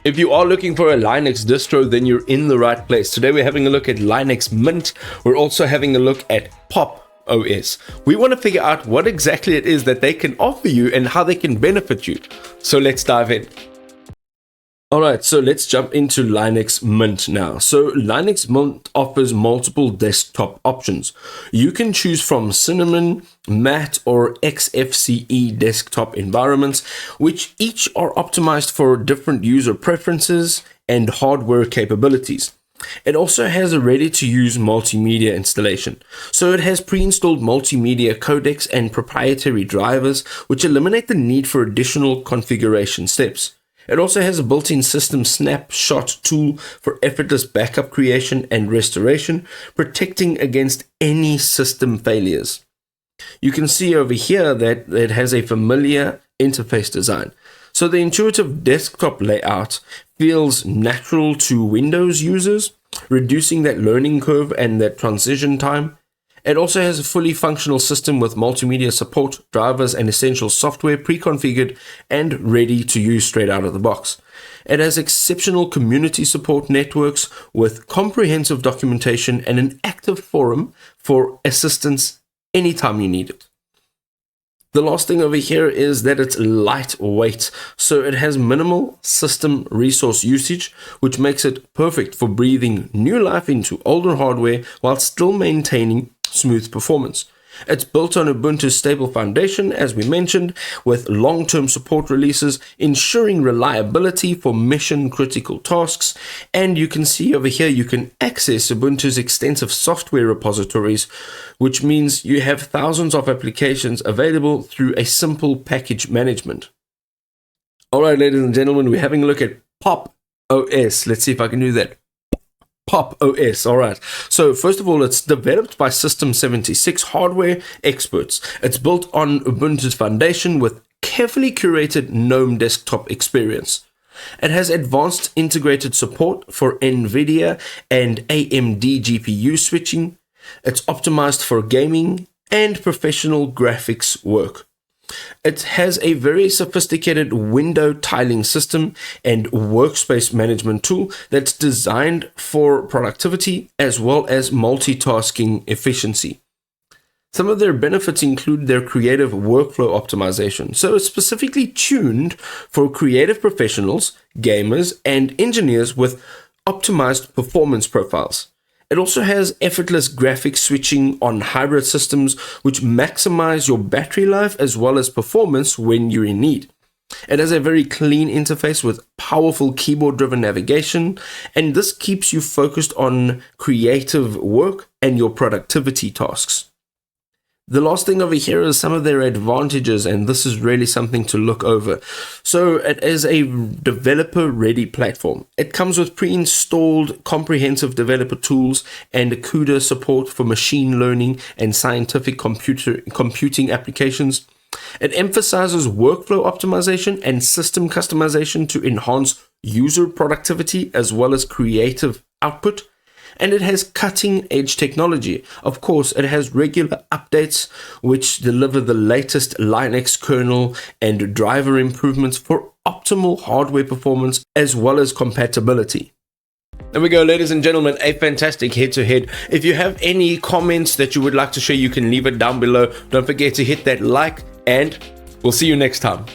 If you are looking for a Linux distro, then you're in the right place. Today we're having a look at Linux Mint. We're also having a look at Pop OS. We want to figure out what exactly it is that they can offer you and how they can benefit you. So let's dive in. Alright, so let's jump into Linux Mint now. So Linux Mint offers multiple desktop options. You can choose from Cinnamon, Matte, or XFCE desktop environments, which each are optimized for different user preferences and hardware capabilities. It also has a ready-to-use multimedia installation. So it has pre-installed multimedia codecs and proprietary drivers, which eliminate the need for additional configuration steps. It also has a built-in system snapshot tool for effortless backup creation and restoration, protecting against any system failures. You can see over here that it has a familiar interface design. So the intuitive desktop layout feels natural to Windows users, reducing that learning curve and that transition time. It also has a fully functional system with multimedia support, drivers, and essential software pre-configured and ready to use straight out of the box. It has exceptional community support networks with comprehensive documentation and an active forum for assistance anytime you need it. The last thing over here is that it's lightweight, so it has minimal system resource usage, which makes it perfect for breathing new life into older hardware while still maintaining smooth performance. It's built on Ubuntu's stable foundation, as we mentioned, with long-term support releases, ensuring reliability for mission-critical tasks. And you can see over here, you can access Ubuntu's extensive software repositories, which means you have thousands of applications available through a simple package management. All right, ladies and gentlemen, we're having a look at Pop OS. Let's see if I can do that. Pop OS. All right. So first of all, it's developed by System76 hardware experts. It's built on Ubuntu's foundation with carefully curated GNOME desktop experience. It has advanced integrated support for NVIDIA and AMD GPU switching. It's optimized for gaming and professional graphics work. It has a very sophisticated window tiling system and workspace management tool that's designed for productivity as well as multitasking efficiency. Some of their benefits include their creative workflow optimization. So it's specifically tuned for creative professionals, gamers, and engineers with optimized performance profiles. It also has effortless graphics switching on hybrid systems, which maximize your battery life as well as performance when you're in need. It has a very clean interface with powerful keyboard-driven navigation, and this keeps you focused on creative work and your productivity tasks. The last thing over here is some of their advantages, and this is really something to look over. So it is a developer-ready platform. It comes with pre-installed comprehensive developer tools and CUDA support for machine learning and scientific computing applications. It emphasizes workflow optimization and system customization to enhance user productivity as well as creative output. And it has cutting-edge technology. Of course, it has regular updates which deliver the latest Linux kernel and driver improvements for optimal hardware performance as well as compatibility. There we go, ladies and gentlemen, a fantastic head-to-head. If you have any comments that you would like to share, you can leave it down below. Don't forget to hit that like, and we'll see you next time.